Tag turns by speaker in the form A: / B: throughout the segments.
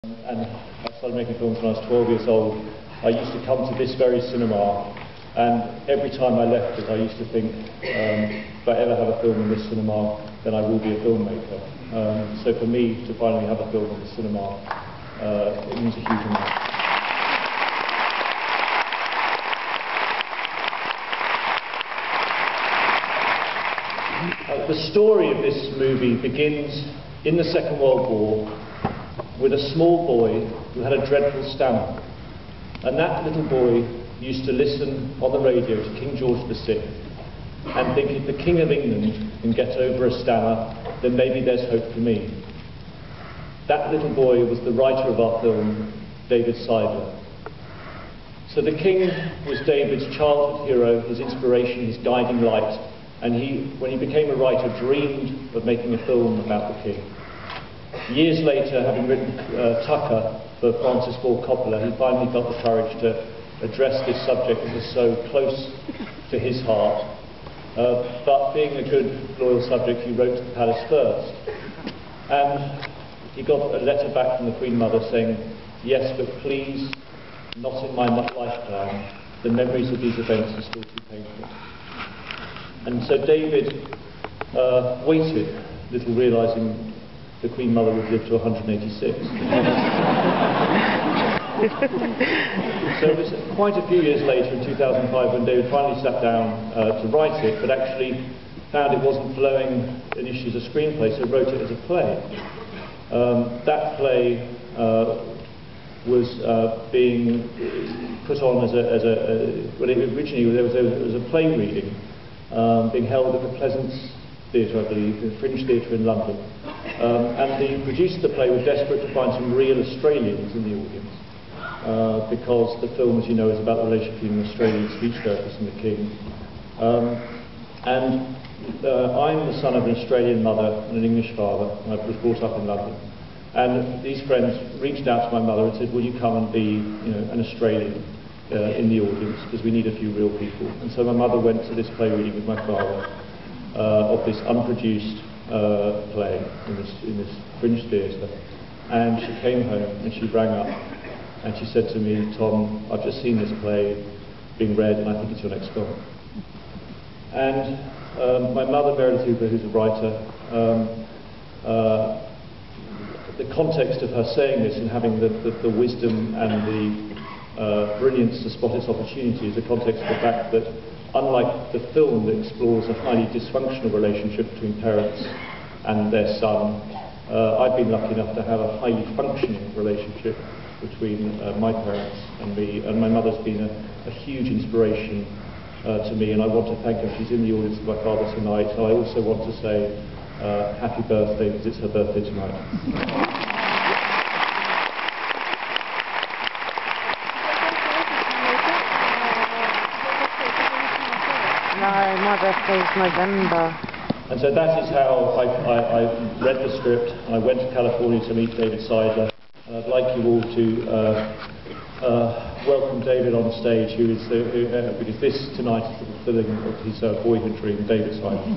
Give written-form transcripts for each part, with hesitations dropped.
A: And I started making films when I was 12 years old. I used to come to this very cinema, and every time I left it I used to think, if I ever have a film in this cinema, then I will be a filmmaker. So for me to finally have a film in the cinema, it means a huge amount. The story of this movie begins in the Second World War with a small boy who had a dreadful stammer. And that little boy used to listen on the radio to King George VI and think, if the King of England can get over a stammer, then maybe there's hope for me. That little boy was the writer of our film, David Seidler. So the King was David's childhood hero, his inspiration, his guiding light, and when he became a writer, dreamed of making a film about the King. Years later, having written Tucker for Francis Ford Coppola, he finally felt the courage to address this subject that was so close to his heart. But being a good, loyal subject, he wrote to the palace first. And he got a letter back from the Queen Mother saying, yes, but please, not in my lifetime. The memories of these events are still too painful. And so David waited, little realising the Queen Mother would live to 186. So it was quite a few years later, in 2005, when David finally sat down to write it, but actually found it wasn't flowing initially as a screenplay, so wrote it as a play. That play was being put on as well, originally there was a play reading being held at the Pleasance Theatre, I believe, the Fringe Theatre in London. And the producer of the play was desperate to find some real Australians in the audience, because the film, as you know, is about the relationship between an Australian speech therapist and the King. I'm the son of an Australian mother and an English father, and I was brought up in London. And these friends reached out to my mother and said, will you come and be, an Australian in the audience, because we need a few real people. And so my mother went to this play reading with my father of this unproduced play in this Fringe Theatre, and she came home and she rang up and she said to me, Tom, I've just seen this play being read and I think it's your next film. And my mother, Meredith Hooper, who's a writer, the context of her saying this and having the wisdom and the brilliance to spot its opportunity is the context of the fact that, unlike the film that explores a highly dysfunctional relationship between parents and their son, I've been lucky enough to have a highly functioning relationship between my parents and me, and my mother's been a huge inspiration to me, and I want to thank her. She's in the audience with my father tonight, so I also want to say happy birthday, because it's her birthday tonight.
B: No, my birthday is November.
A: And so that is how I read the script, and I went to California to meet David Seidler. And I'd like you all to welcome David on stage, because this tonight is the fulfilling of his boyhood dream, David Seidler.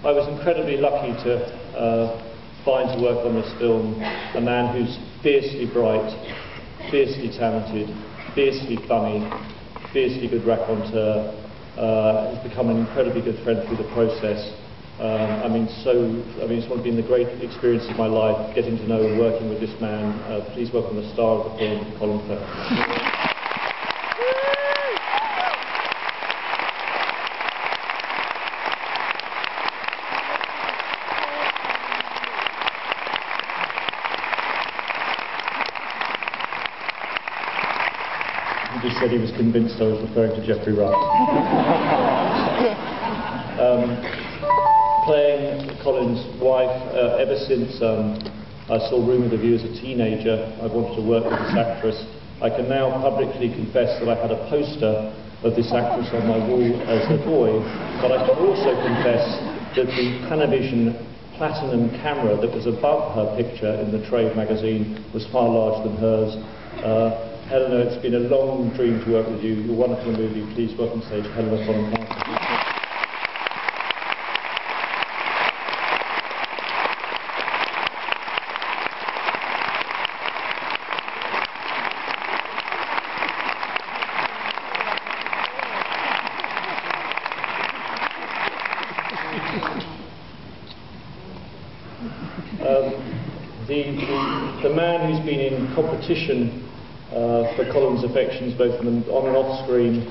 A: I was incredibly lucky to find to work on this film a man who's fiercely bright, fiercely talented, fiercely funny, fiercely good raconteur. He's become an incredibly good friend through the process. It's been the great experience of my life, getting to know and working with this man. Please welcome the star of the film, Colin Firth. He just said he was convinced I was referring to Jeffrey Wright. Playing Colin's wife, ever since I saw Room with a View as a teenager, I wanted to work with this actress. I can now publicly confess that I had a poster of this actress on my wall as a boy, but I can also confess that the Panavision platinum camera that was above her picture in the Trade magazine was far larger than hers. Helena, it's been a long dream to work with you. You're wonderful in the movie. Please welcome to stage Helena Bonham Carter. The man who's been in competition for Colin's affections, both on and off screen,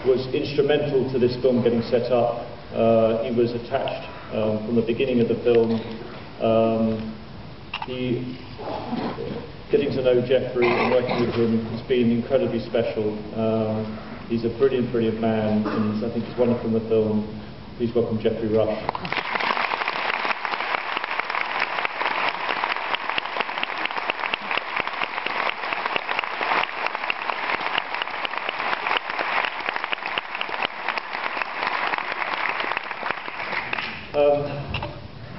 A: was instrumental to this film getting set up. He was attached from the beginning of the film. Getting to know Geoffrey and working with him has been incredibly special. He's a brilliant, brilliant man, and I think he's wonderful in the film. Please welcome Geoffrey Rush.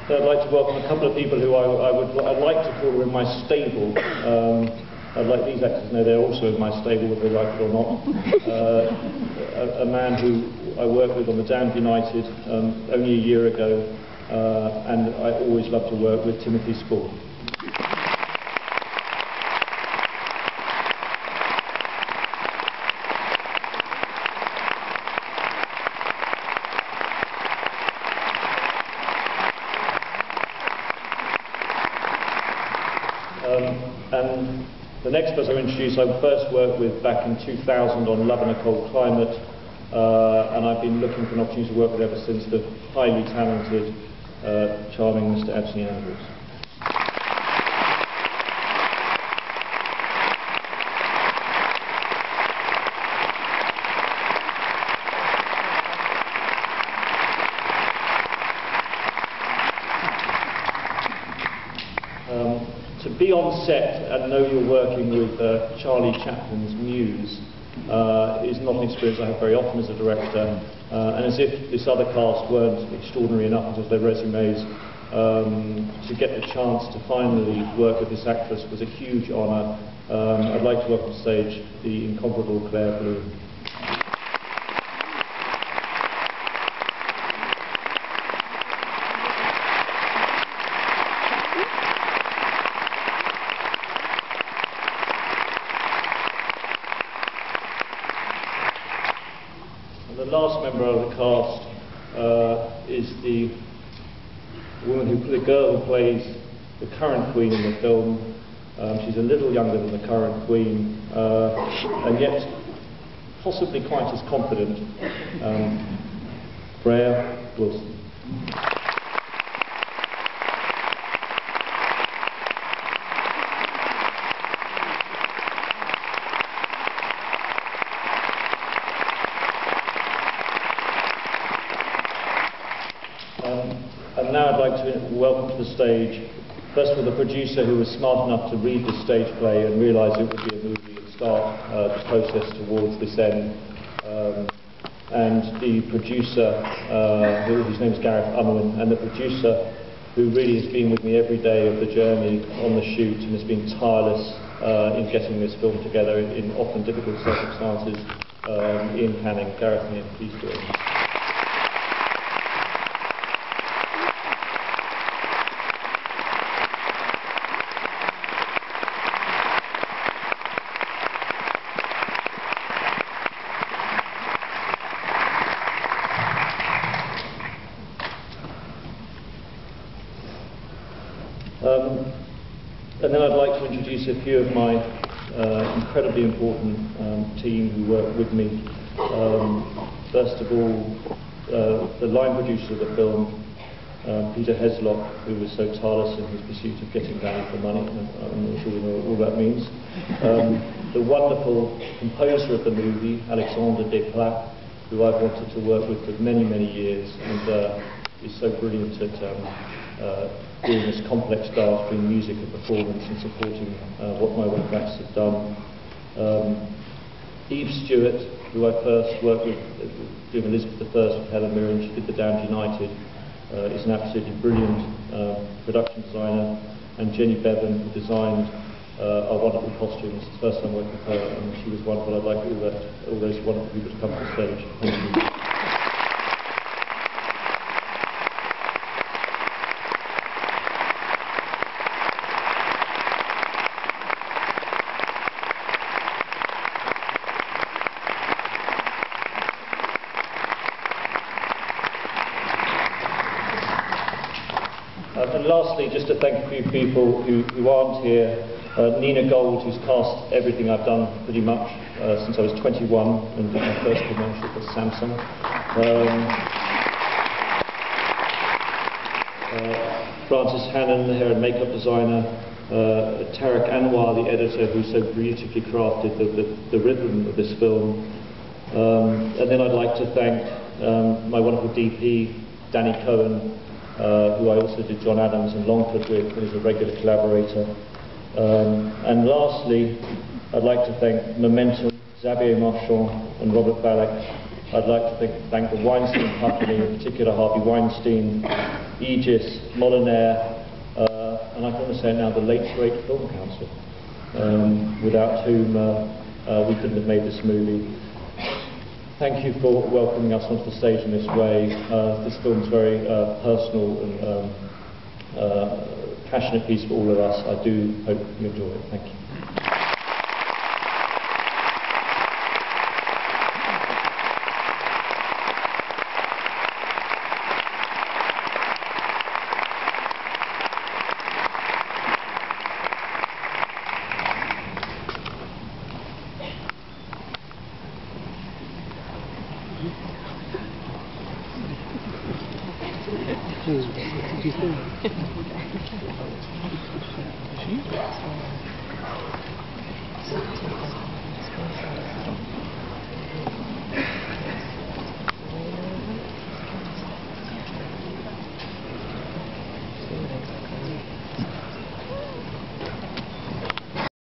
A: I'd like to welcome a couple of people who I'd like to call in my stable. I'd like these actors to know they're also in my stable, whether they like it or not. A man who I worked with on The Damned United only a year ago, and I always love to work with, Timothy Spall. And the next person I'll introduce, I first worked with back in 2000 on Love in a Cold Climate, and I've been looking for an opportunity to work with ever since, the highly talented, charming Mr. Anthony Andrews. To be on set and know you're working with Charlie Chaplin's muse is not an experience I have very often as a director, and as if this other cast weren't extraordinary enough as their resumes, to get the chance to finally work with this actress was a huge honour. I'd like to welcome to stage the incomparable Claire Bloom. The last member of the cast is the girl who plays the current queen in the film. She's a little younger than the current queen, and yet possibly quite as confident. Freya Wilson. And now I'd like to welcome to the stage, first of all, the producer who was smart enough to read the stage play and realise it would be a movie and start the process towards this end, and the producer, whose name is Gareth Unwin, and the producer who really has been with me every day of the journey on the shoot and has been tireless in getting this film together in often difficult circumstances, Ian Canning. Gareth and Ian, please do it. And then I'd like to introduce a few of my incredibly important team who work with me. First of all, the line producer of the film, Peter Heslock, who was so tireless in his pursuit of getting value for money. I'm not sure we know what all that means. The wonderful composer of the movie, Alexandre Desplat, who I've wanted to work with for many, many years, and is so brilliant at doing this complex dance between music and performance and supporting what my work acts have done. Eve Stewart, who I first worked with doing Elizabeth I with Helen Mirren. She did The Damned United. is an absolutely brilliant production designer, and Jenny Bevan, who designed our wonderful costumes. It's the first time working with her, and she was wonderful. I'd like all those wonderful people to come to the stage. Thank you. And lastly, just to thank a few people who aren't here. Nina Gold, who's cast everything I've done pretty much since I was 21 and did my first commercial for Samsung. Francis Hannon, the hair and makeup designer. Tarek Anwar, the editor, who so beautifully crafted the rhythm of this film. And then I'd like to thank my wonderful DP, Danny Cohen, who I also did John Adams and Longford with, and is a regular collaborator. And lastly, I'd like to thank Momentum, Xavier Marchand and Robert Ballack. I'd like to thank the Weinstein Company, in particular Harvey Weinstein, Aegis, Molinaire, and I can want to say now the late great Film Council, without whom we couldn't have made this movie. Thank you for welcoming us onto the stage in this way. This film's very personal and passionate piece for all of us. I do hope you enjoy it. Thank you.
C: What did you think?